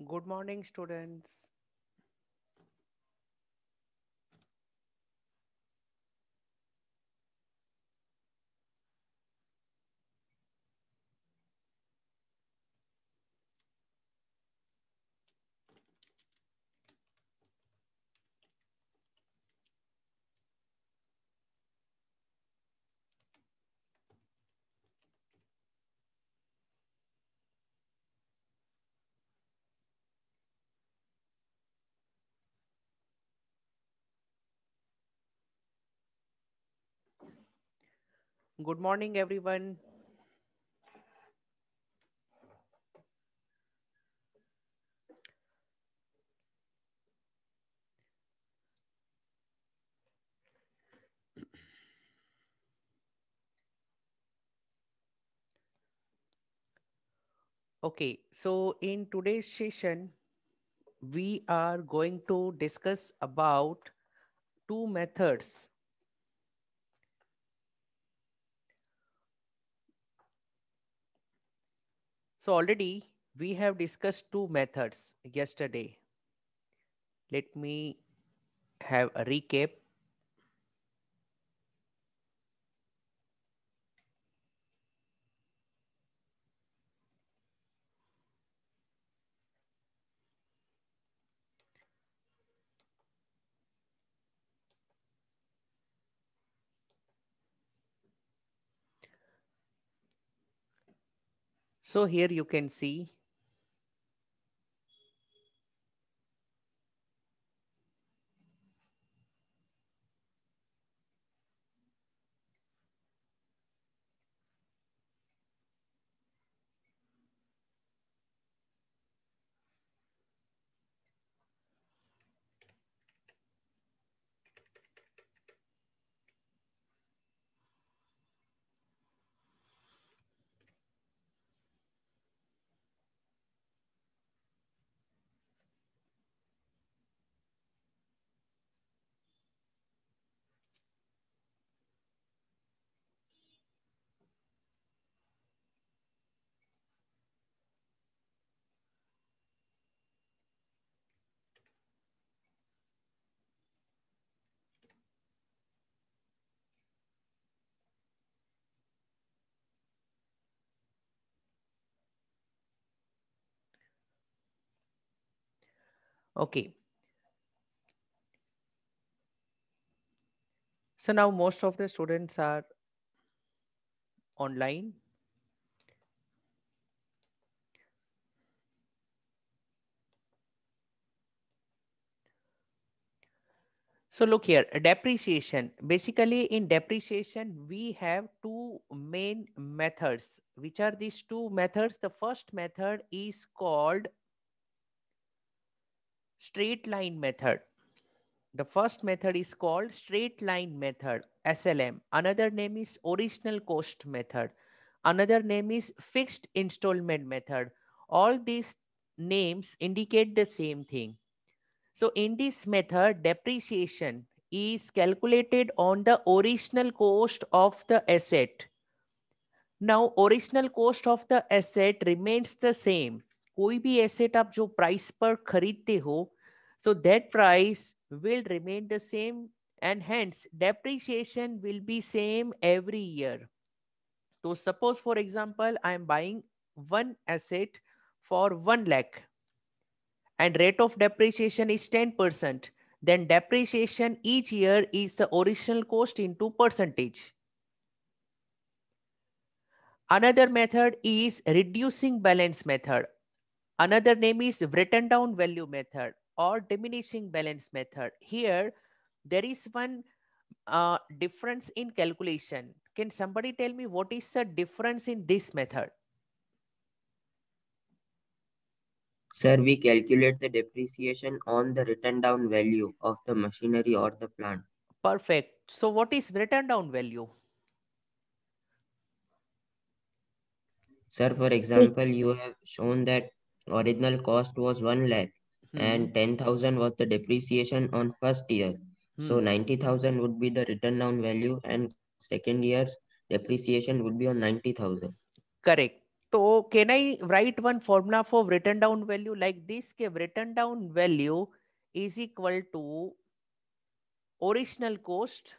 Good morning, students. Good morning, everyone. Okay, so in today's session, we are going to discuss about two methods. So already we have discussed two methods yesterday. Let me have a recap. So here you can see. Okay, so now most of the students are online. So look here, depreciation. Basically, in depreciation, we have two main methods. Which are these two methods? The first method is called straight line method. The first method is called straight line method, SLM. Another name is original cost method. Another name is fixed installment method. All these names indicate the same thing. So in this method, depreciation is calculated on the original cost of the asset. Now original cost of the asset remains the same. कोई भी asset आप जो price पर खरीदते हो, so that price will remain the same and hence depreciation will be same every year. So suppose for example I am buying one asset for 1 lakh and rate of depreciation is 10%, then depreciation each year is the original cost into percentage. Another method is reducing balance method. Another name is written down value method or diminishing balance method. Here, there is one difference in calculation. Can somebody tell me what is the difference in this method? Sir, we calculate the depreciation on the written down value of the machinery or the plant. Perfect. So, what is written down value? Sir, for example, you have shown that original cost was 1 lakh Hmm. and 10,000 was the depreciation on first year. So Hmm. 90,000 would be the written down value and second year's depreciation would be on 90,000. Correct. So can I write one formula for written down value like this? Ke written down value is equal to original cost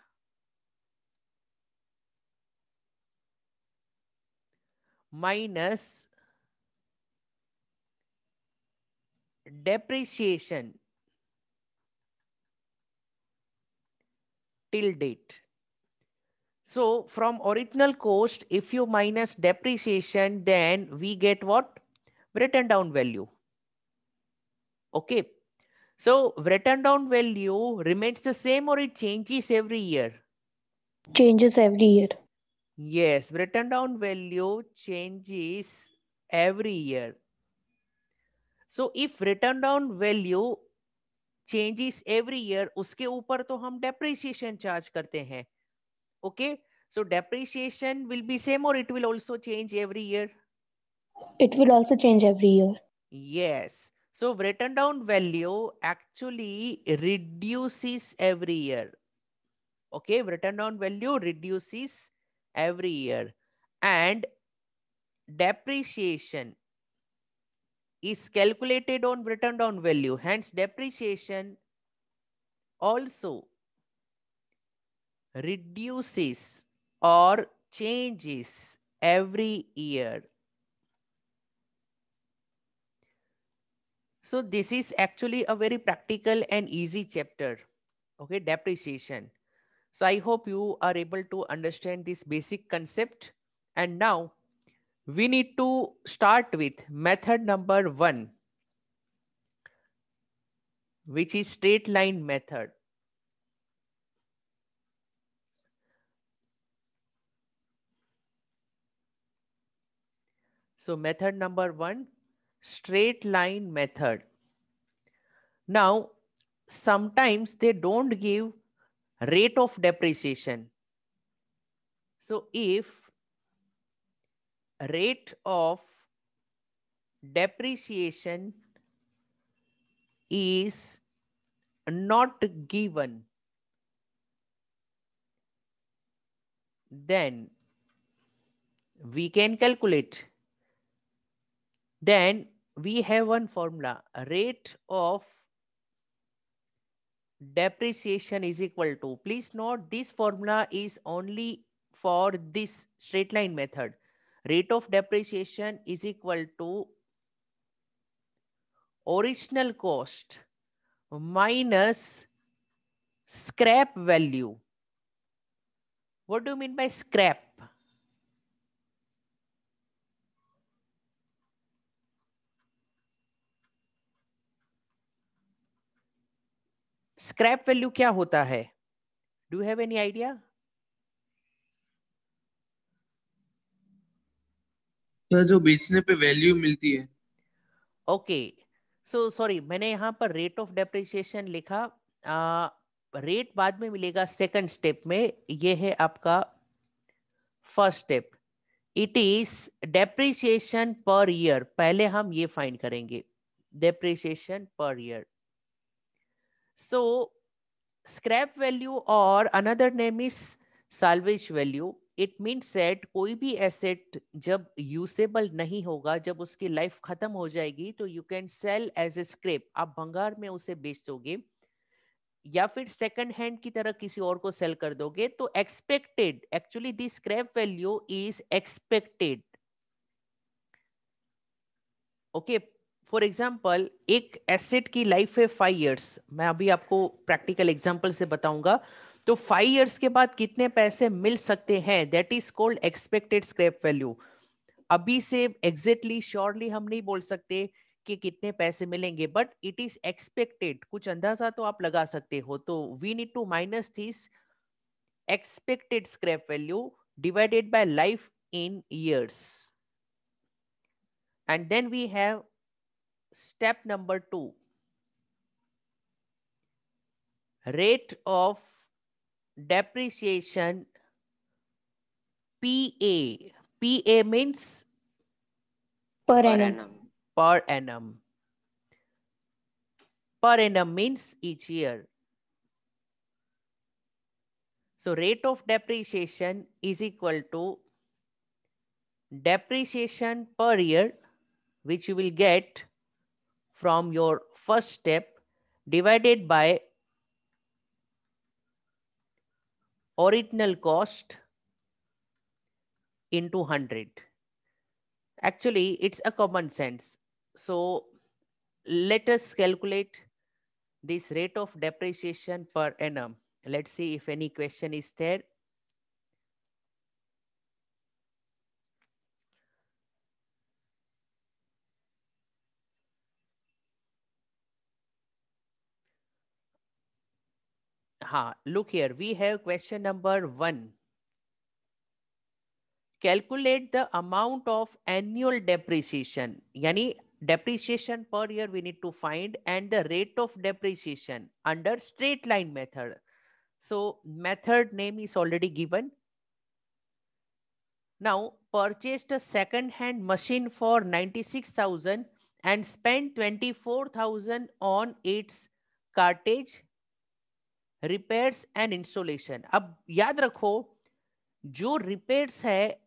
minus depreciation till date. So from original cost, if you minus depreciation, then we get what? Written down value. Okay. So written down value remains the same or it changes every year? Changes every year. Yes, written down value changes every year. So if written down value changes every year, उसके ऊपर तो हम depreciation charge करते हैं. Okay. So depreciation will be same or it will also change every year? It will also change every year. Yes. So written down value actually reduces every year. Okay, written down value reduces every year. And depreciation is calculated on written down value. Hence, depreciation also reduces or changes every year. So this is actually a very practical and easy chapter. Okay, depreciation. So I hope you are able to understand this basic concept. And now we need to start with method number 1, which is straight line method. So method number 1, straight line method. Now, sometimes they don't give rate of depreciation. So if rate of depreciation is not given, then we can calculate. Then we have one formula, rate of depreciation is equal to, please note this formula is only for this straight line method. Rate of depreciation is equal to original cost minus scrap value. What do you mean by scrap? Scrap value क्या होता है? Do have any idea? जो बेचने पे value मिलती है. Okay, so sorry, मैंने यहाँ पर रेट ऑफ डेप्रिसिएशन लिखा. रेट बाद में मिलेगा सेकंड स्टेप में. ये है आपका first step. It is depreciation per year. पहले हम ये फाइंड करेंगे, डेप्रिसिएशन पर ईयर. सो स्क्रैप वैल्यू और another name is salvage value. It means set कोई भी एसेट जब यूसेबल नहीं होगा, जब उसकी लाइफ खत्म हो जाएगी, तो you can sell as a scrap. आप भंगार में उसे बेच दोगे या फिर सेकंड हैंड की तरह किसी और को सेल कर दोगे. तो expected, actually this scrap value is expected. Okay, for example एक एसेट की लाइफ है 5 इयर्स. मैं अभी आपको प्रैक्टिकल एग्जाम्पल से बताऊंगा. तो 5 इयर्स के बाद कितने पैसे मिल सकते हैं, that is called expected scrap value. अभी से एग्जैक्टली श्योरली हम नहीं बोल सकते कि कितने पैसे मिलेंगे, बट इट इज एक्सपेक्टेड. कुछ अंदाजा तो आप लगा सकते हो. तो we need to minus this expected scrap value divided by life in years. And then we have step number 2, rate of depreciation PA. PA means Per Per annum. annum. per annum. Per annum means each year. So rate of depreciation is equal to depreciation per year, which you will get from your first step, divided by original cost into 100. Actually, it's a common sense. So let us calculate this rate of depreciation per annum. Let's see if any question is there. Look here, we have question number 1. Calculate the amount of annual depreciation. Yani depreciation per year we need to find, and the rate of depreciation under straight line method. So method name is already given. Now purchased a second hand machine for 96,000 and spent 24,000 on its cartage, repairs and installation. अब याद रखो, जो repairs है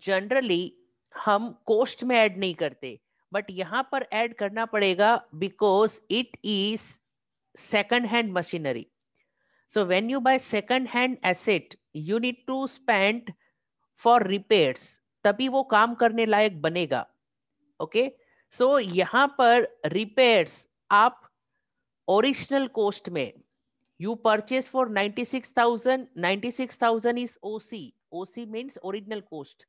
generally हम coast में add नहीं करते, but यहां पर ऐड करना पड़ेगा because it is second hand machinery. So when you buy second hand asset you need to spend for repairs, तभी वो काम करने लायक बनेगा. ओके, सो यहां पर रिपेयर्स आप ओरिजिनल कोस्ट में you purchase for 96,000. 96,000 is OC. OC means original cost.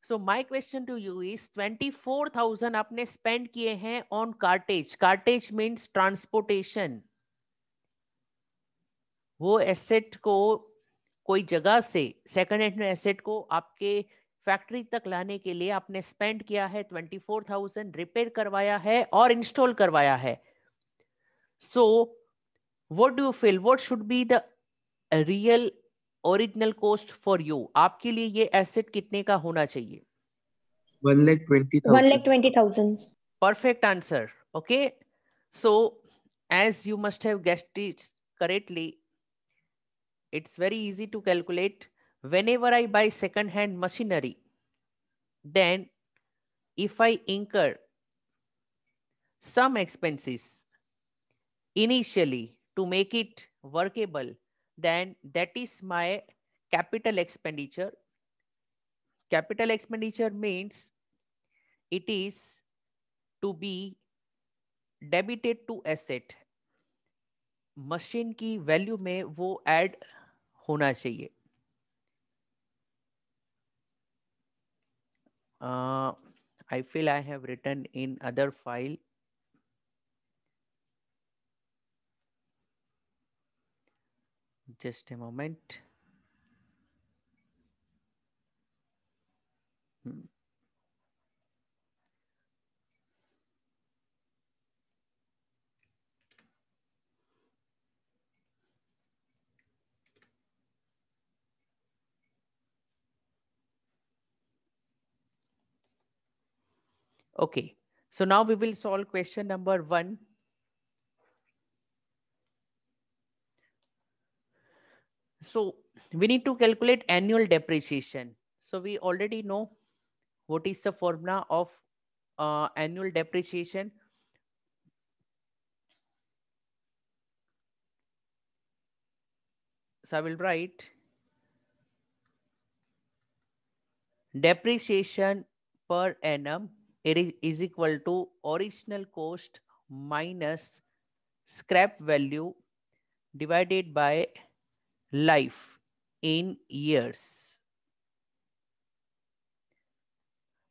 So my question to you is 24,000 आपने spend किए हैं on cartage. Cartage means transportation. वो asset को कोई जगह से second hand asset को आपके फैक्ट्री तक लाने के लिए आपने spend किया है 24,000, रिपेयर करवाया है और इंस्टॉल करवाया है. So what do you feel? What should be the real original cost for you? आपके लिए ये एसेट कितने का होना चाहिए? 1,20,000. 1,20,000. Perfect answer. Okay, so as you must have guessed it correctly, it's very easy to calculate. Whenever I buy second hand machinery, then if I incur some expenses initially to make it workable, then that is my capital expenditure. Capital expenditure means it is to be debited to asset. Machine की value में वो add होना चाहिए. I feel I have written in other file. Just a moment. Okay, so now we will solve question number 1. So we need to calculate annual depreciation. So we already know what is the formula of annual depreciation. So I will write depreciation per annum, it is equal to original cost minus scrap value divided by life in years.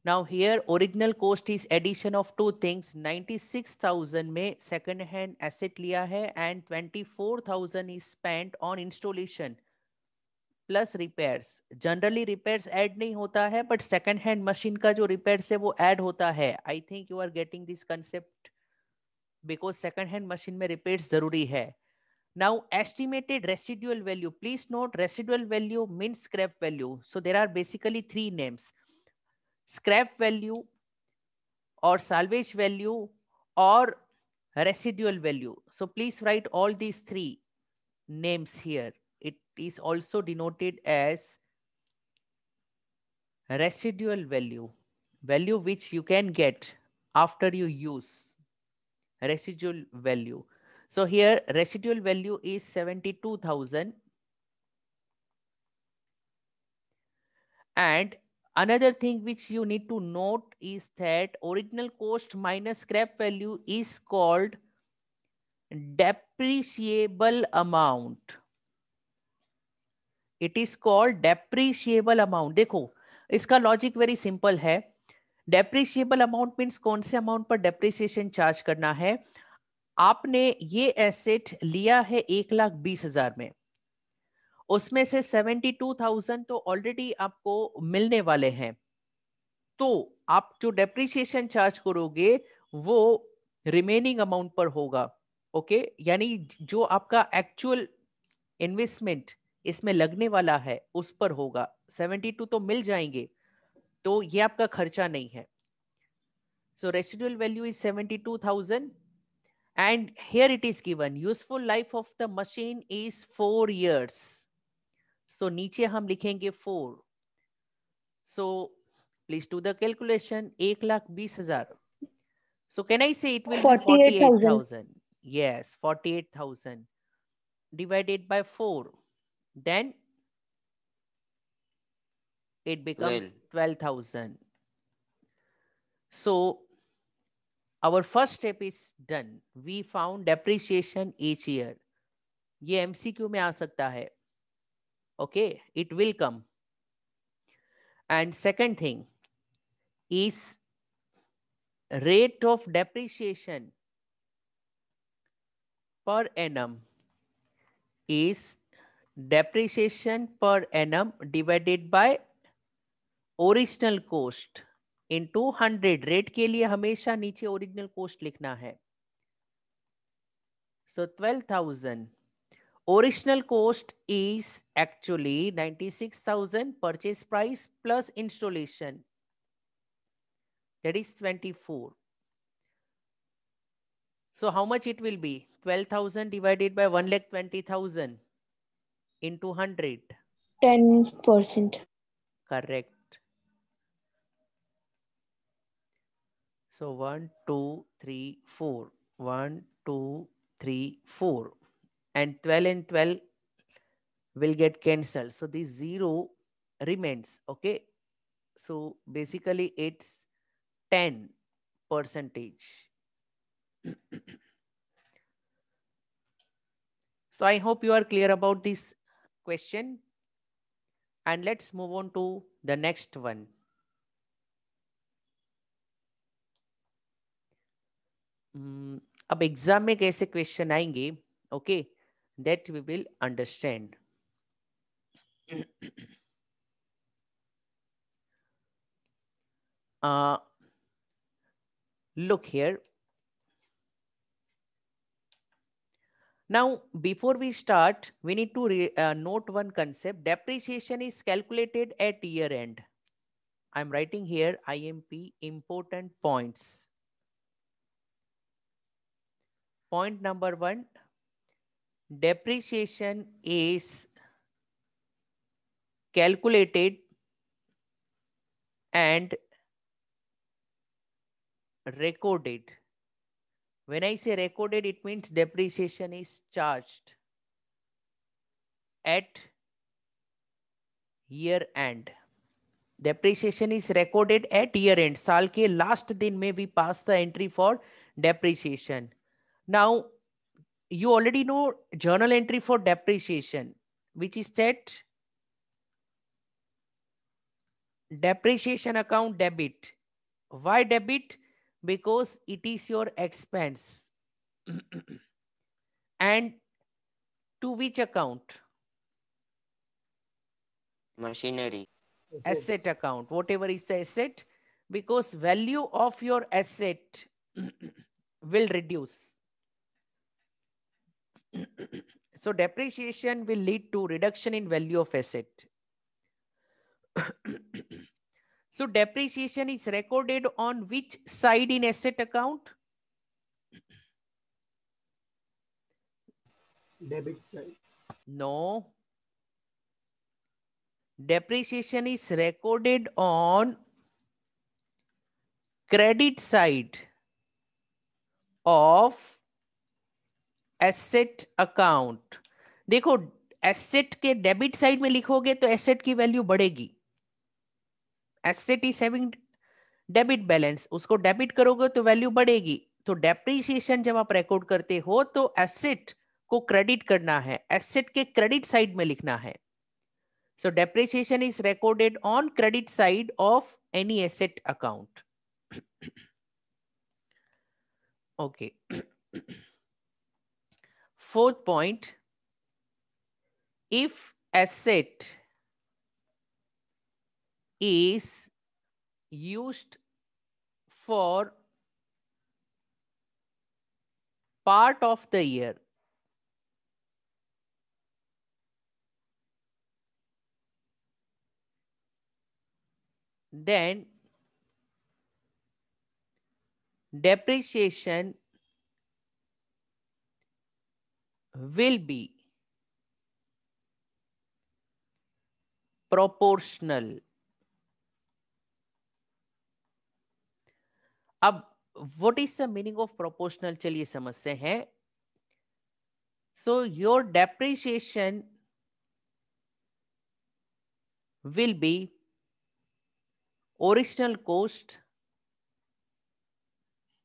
Now here original cost is addition of two things. 96,000 में second hand asset लिया है and 24,000 is spent on installation plus repairs. Generally repairs add नहीं होता है, but second hand machine का जो repairs है वो add होता है. I think you are getting this concept because second hand machine में repairs जरूरी है. Now estimated residual value. Please note residual value means scrap value. So there are basically three names: scrap value or salvage value or residual value. So please write all these three names here. It is also denoted as residual value, value which you can get after you use, residual value. So here residual value is 72,000. And another thing which you need to note is that original cost minus scrap value is called depreciable amount. It is called depreciable amount. देखो इसका logic very simple है. Depreciable amount means कौन से amount पर depreciation charge करना है. आपने ये एसेट लिया है 1,20,000 में, उसमें से 72,000 तो ऑलरेडी आपको मिलने वाले हैं, तो आप जो डेप्रिसिएशन चार्ज करोगे वो रिमेनिंग अमाउंट पर होगा. ओके, यानी जो आपका एक्चुअल इन्वेस्टमेंट इसमें लगने वाला है उस पर होगा. 72 तो मिल जाएंगे, तो ये आपका खर्चा नहीं है. So residual value is 72,000 and here it is given useful life of the machine is 4 years. So नीचे हम लिखेंगे 4. So please do the calculation. 1,20,000. So can I say it will be 48,000? Yes, 48,000 divided by 4. Then it becomes 12,000. So our first step is done. We found depreciation each year. ये MCQ में आ सकता है. Okay, it will come. And second thing is rate of depreciation per annum is depreciation per annum divided by original cost into 100. Rate के लिए हमेशा नीचे original coast लिखना है. So 12,000. Original cost is actually 96,000 purchase price plus installation. That is 24. So how much it will be? 12,000 divided by 1,20,000 into 100. 10%. Correct. So 1, 2, 3, 4. 1, 2, 3, 4. And 12 and 12 will get cancelled. So this 0 remains. Okay. So basically it's 10%. So I hope you are clear about this question. And let's move on to the next one. अब exam में कैसे question आएंगे, okay, that we will understand. Look here. Now, before we start, we need to note one concept. Depreciation is calculated at year end. I'm writing here IMP, important points. Point number 1, depreciation is calculated and recorded. When I say recorded, it means depreciation is charged at year end. Depreciation is recorded at year end. साल के last दिन में we pass the entry for depreciation. Now, you already know journal entry for depreciation, which is that depreciation account debit. Why debit? Because it is your expense. And to which account? Machinery. Asset account. Whatever is the asset, because value of your asset will reduce. So depreciation will lead to reduction in value of asset. So depreciation is recorded on which side in asset account? Debit side. No. depreciation is recorded on credit side of asset account. देखो asset के debit side में लिखोगे तो asset की value बढ़ेगी. Asset is having debit balance, उसको debit करोगे तो वैल्यू बढ़ेगी. तो डेप्रिसिएशन जब आप रिकॉर्ड करते हो तो एसेट को क्रेडिट करना है, एसेट के क्रेडिट साइड में लिखना है. So depreciation is recorded on credit side of any asset account. Okay. Fourth point, if asset is used for part of the year, then depreciation will be proportional. अब what is the meaning of proportional चलिए समझते हैं. So your depreciation will be original cost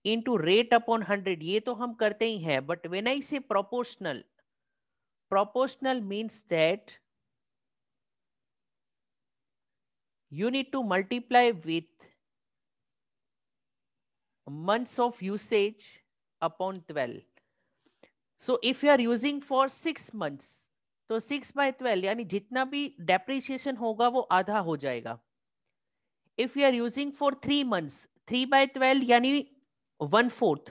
into rate upon 100. ये तो हम करते ही हैं, but when I say proportional, proportional means that you need to multiply with months of usage upon 12. So if you are using for 6 months, तो 6/12 यानी जितना भी depreciation होगा वो आधा हो जाएगा. If you are using for 3 months, 3/12 यानी 1/4.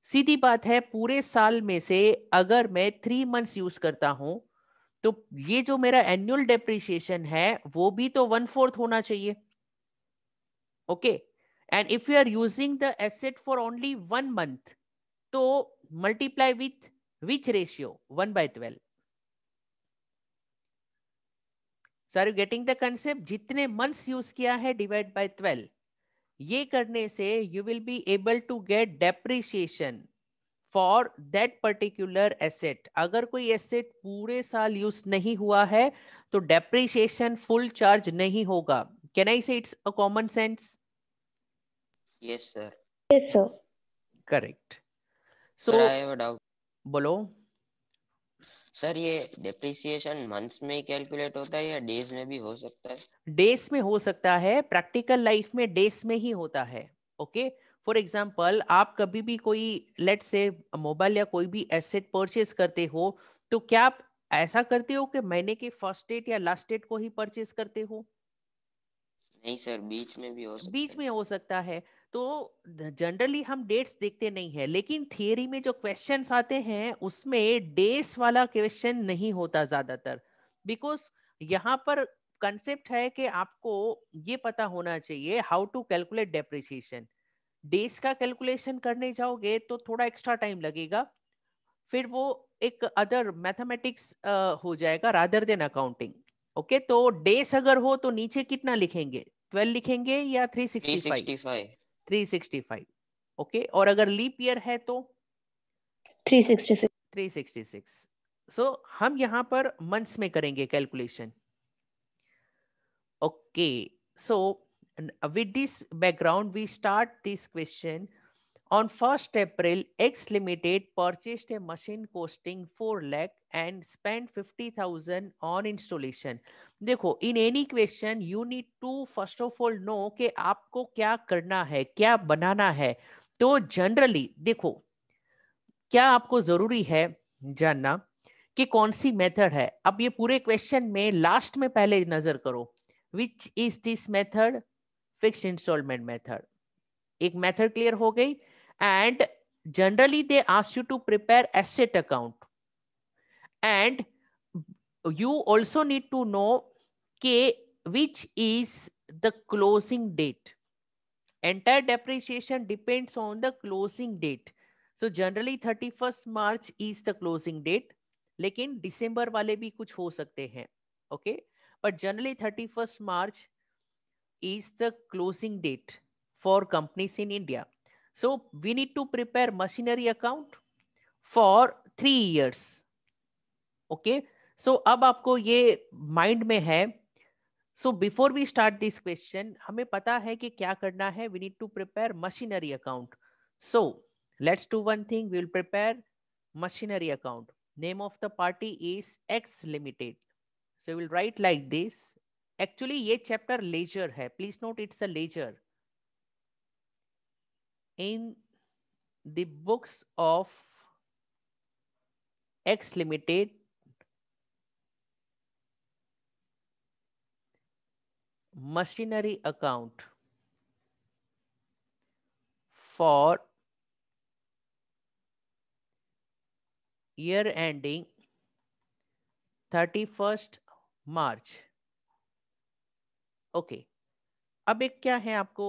सीधी बात है, पूरे साल में से अगर मैं 3 मंथ्स यूज करता हूं तो ये जो मेरा एनुअल डेप्रिसिएशन है वो भी तो 1/4 होना चाहिए. Okay, and if you are using the asset for only 1 month तो multiply with which ratio, 1/12. So are you getting the concept? जितने मंथ्स यूज किया है डिवाइड बाय 12. ये करने से you will be able to get depreciation for that particular asset. अगर कोई asset पूरे साल यूज नहीं हुआ है तो डेप्रिसिएशन फुल चार्ज नहीं होगा. कैन आई से it's a common sense? Yes, sir. Yes, sir. Correct. Sir, so I have a doubt. बोलो. सर ये depreciation months में ही कैलकुलेट होता है या डेज में भी हो सकता है? डेज में हो सकता है, प्रैक्टिकल लाइफ में डेज में ही होता है. ओके, फॉर एग्जाम्पल आप कभी भी कोई लेट से मोबाइल या कोई भी एसेट परचेज करते हो तो क्या आप ऐसा करते हो कि महीने के फर्स्ट डेट या लास्ट डेट को ही परचेज करते हो? नहीं सर, बीच में भी हो सकता बीच है. में हो सकता है. तो जनरली हम डेट्स देखते नहीं है, लेकिन थियरी में जो क्वेश्चंस आते हैं उसमें डेट्स वाला क्वेश्चन नहीं होता ज्यादातर. बिकॉज यहाँ पर कंसेप्ट है कि आपको ये पता होना चाहिए how to calculate depreciation. Days का कैलकुलेशन करने जाओगे तो थोड़ा एक्स्ट्रा टाइम लगेगा, फिर वो एक अदर मैथमेटिक्स हो जाएगा रादर देन अकाउंटिंग. ओके, तो डेज अगर हो तो नीचे कितना लिखेंगे? 12 लिखेंगे या 365? 365. 365. ओके, और अगर लीप ईयर है तो 366. 366. सो हम यहाँ पर मंथ्स में करेंगे calculation. Okay, so with this background we start this question. On 1st April, X Limited purchased a machine costing 4 lakh and spent 50,000 on installation. देखो, in any question you need to first of all know कि आपको क्या करना है, क्या बनाना है. तो generally देखो, क्या आपको जरूरी है जानना कि कौन सी मेथड है. अब ये पूरे क्वेश्चन में लास्ट में पहले नजर करो, which is this method? Fixed installment method. एक मेथड क्लियर हो गई. And generally they ask you to prepare asset account एंड you also need to know which is the closing date. Entire depreciation depends on the closing date. So generally 31st March is the closing date, लेकिन December वाले भी कुछ हो सकते हैं. Okay, but generally 31st March is the closing date for companies in India. So we need to prepare machinery account for 3 years. Okay, so अब आपको ये mind में है. So before we start this question, हमें पता है कि क्या करना है. We need to prepare machinery account. So let's do one thing. We will prepare machinery account. Name of the party is X Limited. So we will write like this. Actually ये chapter ledger है. Please note it's a ledger. In the books of X Limited, machinery account for year ending 31st March. Okay, अब एक क्या है आपको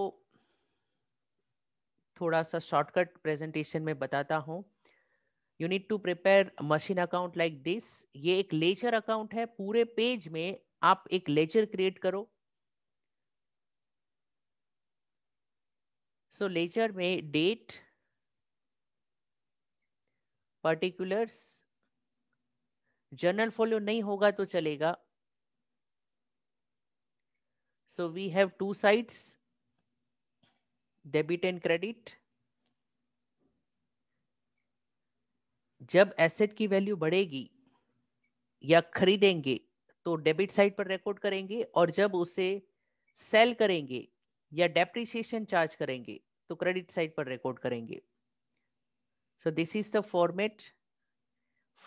थोड़ा सा shortcut presentation में बताता हूं. You need to prepare machine account like this. ये एक लेजर अकाउंट है. पूरे पेज में आप एक लेजर क्रिएट करो. सो लेजर में डेट, पर्टिकुलर्स, जर्नल फॉलो नहीं होगा तो चलेगा. So we have two sides, debit and credit. जब एसेट की वैल्यू बढ़ेगी या खरीदेंगे तो डेबिट साइड पर रिकॉर्ड करेंगे, और जब उसे सेल करेंगे या डेप्रिसिएशन चार्ज करेंगे तो क्रेडिट साइड पर रिकॉर्ड करेंगे. So this is the format.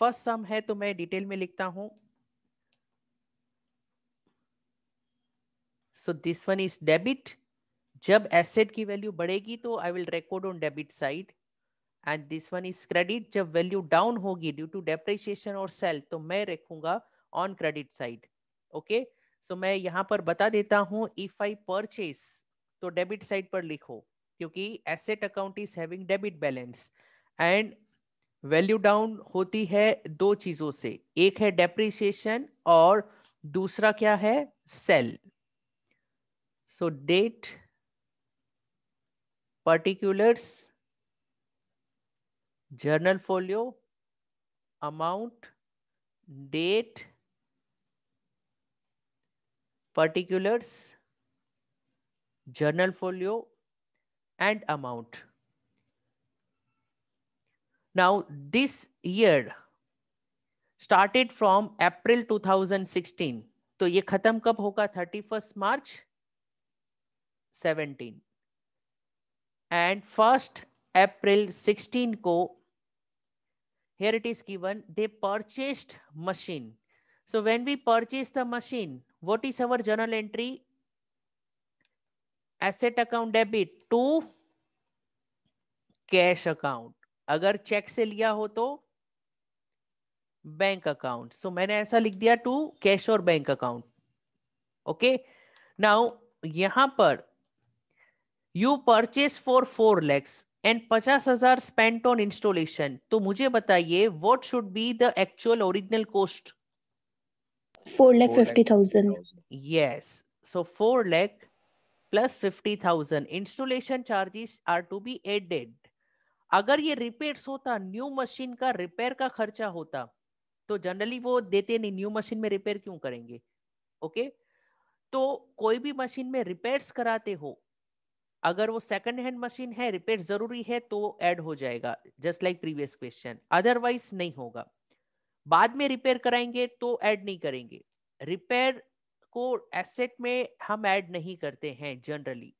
First some है तो मैं डिटेल में लिखता हूं. So this one is debit. जब एसेट की वैल्यू बढ़ेगी तो I will record on debit side. And this one is credit. जब वैल्यू डाउन होगी ड्यू टू डेप्रिसिएशन और सेल तो मैं रखूंगा on credit side. Okay, so मैं यहां पर बता देता हूं. इफ आई परचेस तो डेबिट साइड पर लिखो, क्योंकि asset account is having debit balance. And value down होती है दो चीजों से, एक है डेप्रिसिएशन और दूसरा क्या है, sale. So date, particulars, journal folio, amount, date, particulars, journal folio and amount. Now this year started from April 2016. तो ये खत्म कब होगा, 31st March 17. and 1st April 16 को here it is given they purchased machine. So when we purchase the machine, what is our journal entry? Asset account debit to cash account. अगर check से लिया हो तो बैंक अकाउंट. सो मैंने ऐसा लिख दिया टू कैश और बैंक अकाउंट. ओके, नाउ यहां पर you purchase for 4 lakhs and 50,000 spent on installation. तो मुझे बताइए what should be the actual original cost? 4,50,000. Yes, so 4 lakh plus 50,000. Installation charges are to be added. अगर ये repairs होता, new machine का repair का खर्चा होता, तो जनरली वो देते नहीं. न्यू मशीन में रिपेयर क्यों करेंगे? ओके, तो कोई भी मशीन में रिपेयर्स कराते हो, अगर वो सेकंड हैंड मशीन है, रिपेयर जरूरी है तो ऐड हो जाएगा, just like previous question. Otherwise नहीं होगा. बाद में रिपेयर कराएंगे तो ऐड नहीं करेंगे. रिपेयर को एसेट में हम ऐड नहीं करते हैं जनरली.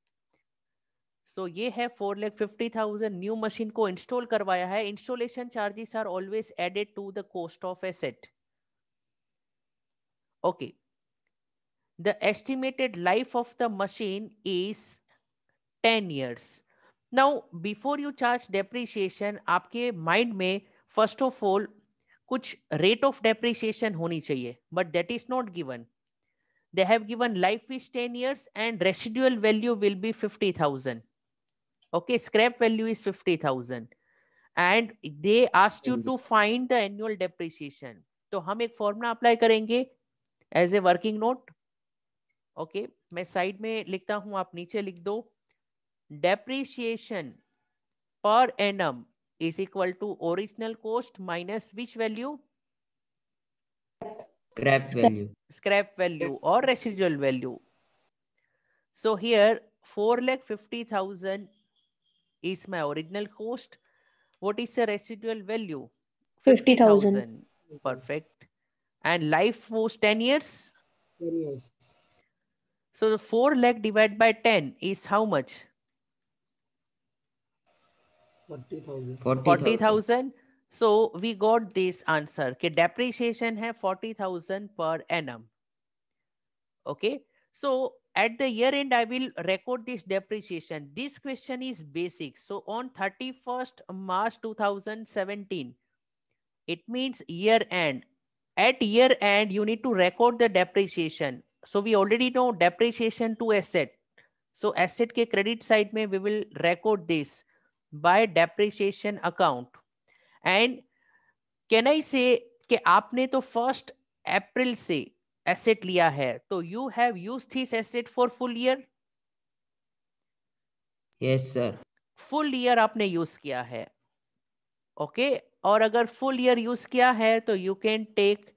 सो ये है 4,50,000. न्यू मशीन को इंस्टॉल करवाया है. Installation charges are always added to the cost of asset. Okay, the estimated life of the machine is 10 years. Now before you charge depreciation, आपके माइंड में फर्स्ट ऑफ ऑल कुछ rate of depreciation होनी चाहिए, but that is not given. They have given life is 10 years and residual value will be 50,000. Okay, scrap value is 50,000 and they asked you to find the annual depreciation. तो हम एक formula apply करेंगे. As a working note. Okay, मैं side में लिखता हूं, आप नीचे लिख दो। Depreciation per annum is equal to original cost minus which value? Scrap value. Scrap value or residual value. So here 4,50,000 is my original cost. What is the residual value? 50,000. Perfect. And life was 10 years. 10 years. So the 4 lakh divided by 10 is how much? 40,000. 40,000. So we got this answer कि depreciation है 40,000 per annum. Okay. So at the year end, I will record this depreciation. This question is basic. So on 31st March 2017, it means year end. At year end, you need to record the depreciation. So we already know depreciation to asset. So asset के credit side में we will record this by depreciation account. And can I say कि आपने तो 1st April से asset लिया है, तो you have used this asset for full year? Yes, sir. Full year आपने यूज किया है। ओके, और अगर फुल ईयर यूज किया है तो you can take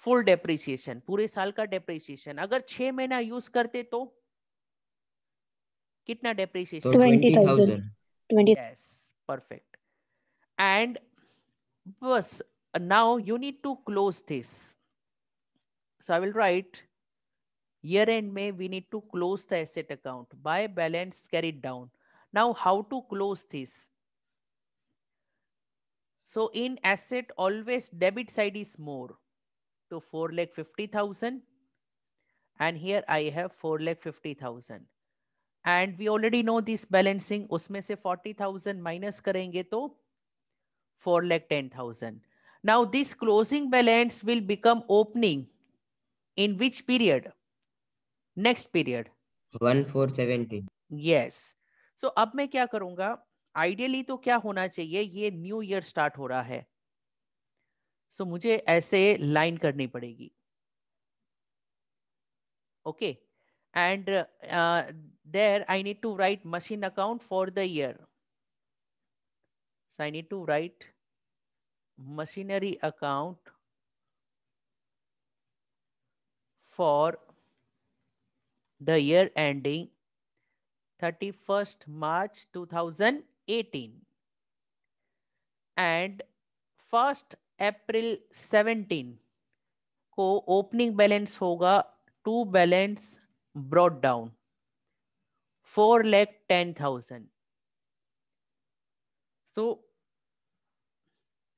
full depreciation, पूरे साल का डेप्रिसिएशन। अगर 6 महीना यूज करते तो कितना So depreciation? 20,000. 20. Yes, perfect. And बस now you need to close this. So I will write year end may we need to close the asset account by balance carried down. Now how to close this? So in asset always debit side is more. So 4,50,000 and here I have 4,50,000 and we already know this balancing, उसमें से 40,000 minus करेंगे तो 4,10,000. Now this closing balance will become opening in which period? Next period. 1/4/17. Yes. So अब मैं क्या करूंगा? Ideally तो क्या होना चाहिए, ये न्यू ईयर स्टार्ट हो रहा है, सो मुझे ऐसे लाइन करनी पड़ेगी। Okay, and there I need to write machine account for the year, so I need to write machinery account for the year ending 31st March 2018 and 1st April 17 को opening balance होगा to balance brought down 4,10,000। सो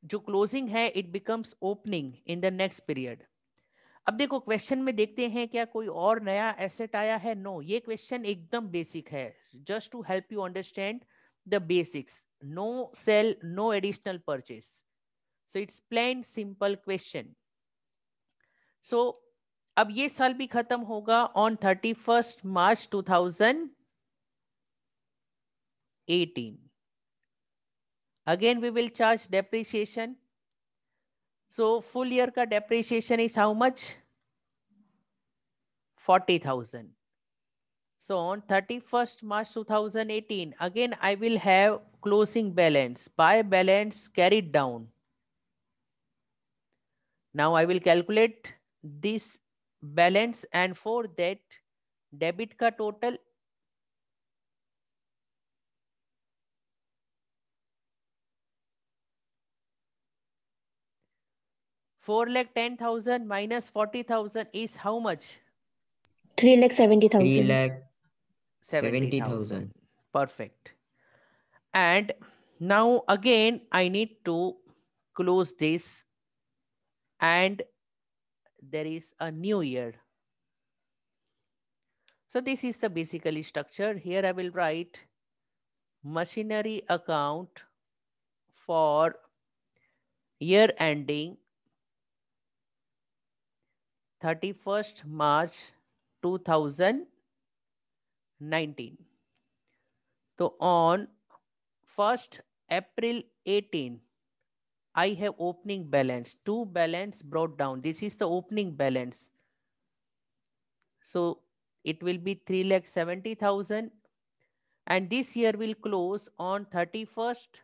जो closing है it becomes opening in the next period. अब देखो question में देखते हैं क्या कोई और नया एसेट आया है? नो, ये क्वेश्चन एकदम बेसिक है, just to help you understand the basics. No sale, no additional purchase, so it's plain simple question. So अब ये साल भी खत्म होगा on 31st March 2018। Again we will charge depreciation. So full year का depreciation is how much? 40,000. So on 31st March 2018, again I will have closing balance by balance carried down. Now I will calculate this balance and for that debit का total $4,10,000 minus 40,000 is how much? 3,70,000. 3,70,000. Perfect. And now again I need to close this and there is a new year. So this is the basically structure. Here I will write machinery account for year ending 31st March 2019. So on 1st April 18, I have opening balance, two balance brought down. This is the opening balance. So it will be 3,70,000, and this year will close on 31st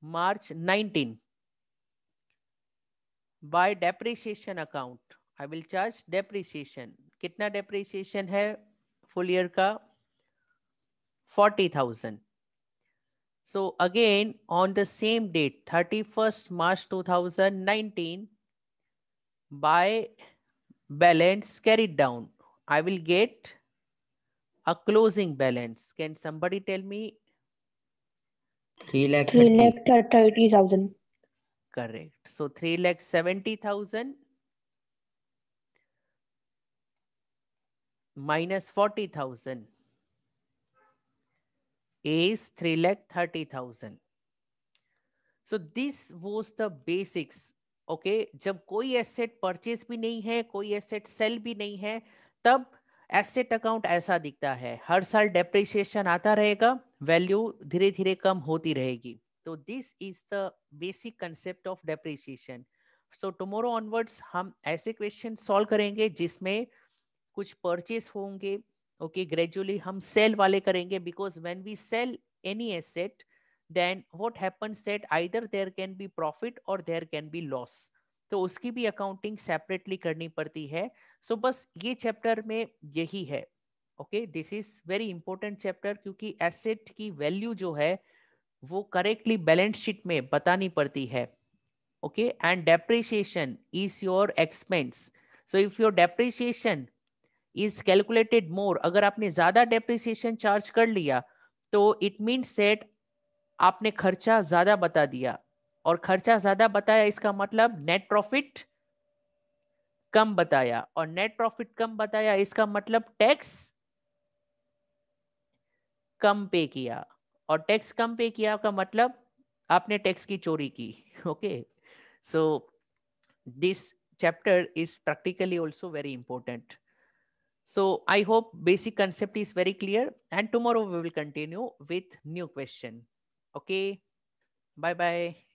March 19. By depreciation account, I will charge depreciation. कितना depreciation है full year का? 40,000. So again, on the same date, 31st March 2019, by balance carried down, I will get a closing balance. Can somebody tell me? 3,30,000. Correct. So 3,70,000 minus 40,000 is 3,30,000. So this was the basics. Okay, जब कोई asset purchase भी नहीं है, कोई asset cell भी नहीं है, तब एसेट अकाउंट ऐसा दिखता है. हर साल डेप्रिसिएशन आता रहेगा, वैल्यू धीरे धीरे कम होती रहेगी. तो this is the basic concept of depreciation. So tomorrow onwards हम ऐसे क्वेश्चन सॉल्व करेंगे जिसमें कुछ परचेज होंगे. ओके, ग्रेजुअली हम सेल वाले करेंगे, because when we sell any asset, then what happens that either there can be profit or there can be loss. तो उसकी भी अकाउंटिंग सेपरेटली करनी पड़ती है. सो बस ये चैप्टर में यही है. Okay, this is very important chapter, क्योंकि एसेट की वैल्यू जो है वो करेक्टली बैलेंस शीट में बतानी पड़ती है. Okay, and depreciation is your expense. So if your depreciation is calculated more, अगर आपने ज्यादा डेप्रिसिएशन चार्ज कर लिया तो इट मीन्स सेट आपने खर्चा ज्यादा बता दिया, और खर्चा ज्यादा बताया इसका मतलब नेट प्रॉफिट कम बताया, और नेट प्रॉफिट कम बताया इसका मतलब टैक्स कम पे किया, और टैक्स कम पे किया का मतलब आपने टैक्स की चोरी की. Okay, so this chapter is practically also very important. So I hope basic concept is very clear, and tomorrow we will continue with new question. Okay, bye bye.